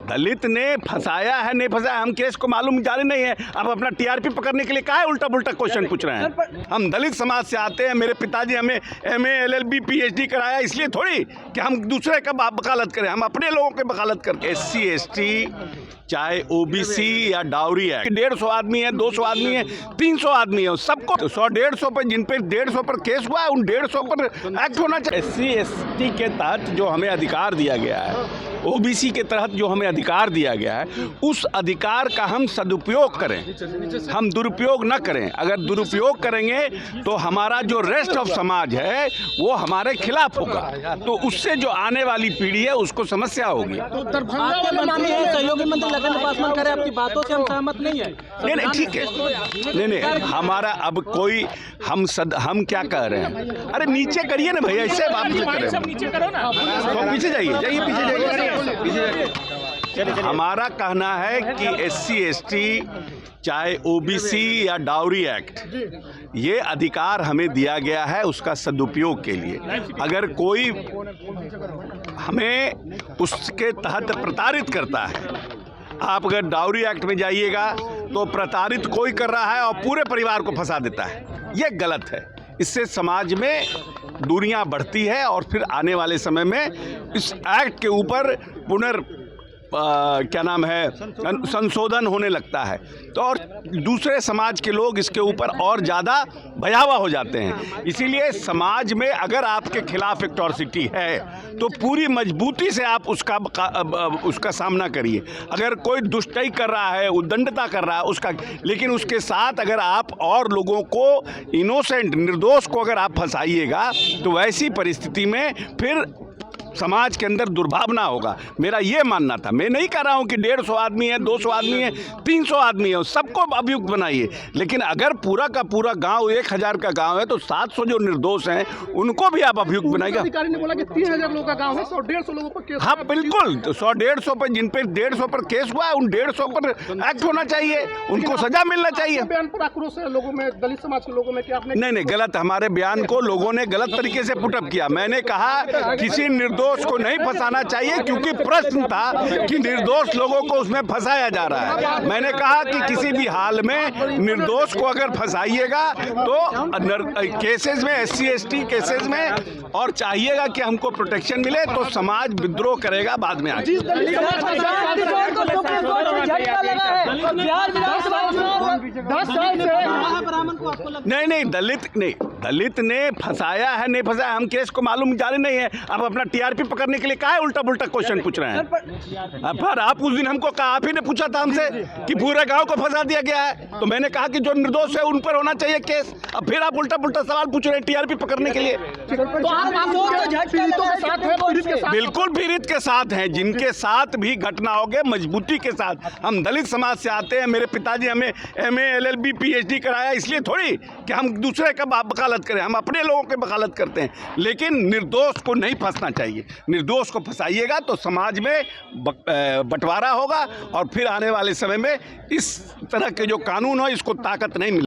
दलित ने फंसाया है नहीं फंसाया हम केस को मालूम जाने नहीं है। आप अपना टीआरपी पकड़ने के लिए काहे उल्टा पुल्टा क्वेश्चन पूछ रहे हैं। हम दलित समाज से आते हैं, मेरे पिताजी हमें एमए एलएलबी पीएचडी कराया, इसलिए थोड़ी कि हम दूसरे का वकालत करें, हम अपने लोगों की वकालत करके। SC ST चाहे OBC या डाउरी है, 150 आदमी है, 200 आदमी है, 300 आदमी है, सबको 100-150 पर, जिन पे 150 पर केस हुआ है उन 150 पर एक्ट होना चाहिए। SC ST के तहत जो हमें अधिकार दिया गया है, OBC के तहत जो हमें अधिकार दिया गया है, उस अधिकार का हम सदुपयोग करें, हम दुरुपयोग न करें। अगर दुरुपयोग करेंगे तो हमारा जो रेस्ट ऑफ समाज है वो हमारे खिलाफ होगा, तो उससे जो आने वाली पीढ़ी है उसको समस्या होगी। तो दरभंगा माननीय सहयोगी मंत्री लखन पासवान करे, आपकी बातों से हम सहमत नहीं है। नहीं ठीक है, नहीं हमारा अब कोई हम क्या कह रहे हैं। अरे नीचे करिए ना भैया, इससे बात करें, नीचे करो ना, तो पीछे जाइए पीछे जाइए। हमारा कहना है कि SC ST चाहे OBC या डाउरी एक्ट, ये अधिकार हमें दिया गया है उसका सदुपयोग के लिए। अगर कोई हमें उसके तहत प्रताड़ित करता है, आप अगर डाउरी एक्ट में जाइएगा तो प्रताड़ित कोई कर रहा है और पूरे परिवार को फंसा देता है, ये गलत है। इससे समाज में दूरियां बढ़ती है और फिर आने वाले समय में इस एक्ट के ऊपर क्या नाम है, संशोधन होने लगता है, तो और दूसरे समाज के लोग इसके ऊपर और ज़्यादा भयावह हो जाते हैं। इसीलिए समाज में अगर आपके खिलाफ एक्टॉर्सिटी है तो पूरी मजबूती से आप उसका सामना करिए। अगर कोई दुष्टई कर रहा है, उद्दंडता कर रहा है उसका, लेकिन उसके साथ अगर आप और लोगों को, इनोसेंट निर्दोष को अगर आप फंसाइएगा तो वैसी परिस्थिति में फिर समाज के अंदर दुर्भावना होगा। मेरा ये मानना था, मैं नहीं कह रहा हूँ कि 150 आदमी है, 200 आदमी है, 300 आदमी है, सबको अभियुक्त बनाइए, लेकिन अगर पूरा का पूरा गांव 1000 का गांव है तो 700 जो निर्दोष हैं उनको भी आप अभियुक्त बनाइएगा। अधिकारी ने बोला कि 3000 लोगों का गांव है, 100-150 लोगों पर केस। हाँ बिल्कुल, 100-150 पर, जिन पे 150 पर केस हुआ है उन 150 पर एक्ट होना चाहिए, उनको सजा मिलना चाहिए। बयान पर आक्रोश है लोगों में, दलित समाज के लोगों में कि आपने नहीं गलत, हमारे बयान को लोगों ने गलत तरीके से पुटअप किया। मैंने कहा किसी निर्दोष को नहीं फंसाना चाहिए, क्योंकि प्रश्न था कि निर्दोष लोगों को उसमें फंसाया जा रहा है। मैंने कहा कि किसी भी हाल में निर्दोष को अगर फंसाइएगा तो केसेस में, SC ST केसेस में, और चाहिएगा कि हमको प्रोटेक्शन मिले तो समाज विद्रोह करेगा बाद में आगे। नहीं दलित ने फंसाया है नहीं फंसाया हम केस को मालूम जाने नहीं है। आप अपना टीआरपी पकड़ने के लिए काहे उल्टा पुल्टा क्वेश्चन पूछ रहे हैं। पर आप उस दिन हमको कहा, आप ही ने पूछा था हमसे कि पूरे गांव को फंसा दिया गया है, तो मैंने कहा कि जो निर्दोष है उन पर होना चाहिए केस। अब फिर आप उल्टा पुल्टा सवाल पूछ रहे हैं टीआरपी पकड़ने के लिए। बिल्कुल पीड़ित के साथ हैं, जिनके साथ भी घटना हो गए मजबूती के साथ। हम दलित समाज से आते हैं, मेरे पिताजी हमें MA LLB PhD कराया, इसलिए थोड़ी कि हम दूसरे का वकालत करें, हम अपने लोगों की वकालत करते हैं। लेकिन निर्दोष को नहीं फंसना चाहिए। निर्दोष को फंसाइएगा तो समाज में बंटवारा होगा और फिर आने वाले समय में इस तरह के जो कानून हो इसको ताकत नहीं मिलेगी।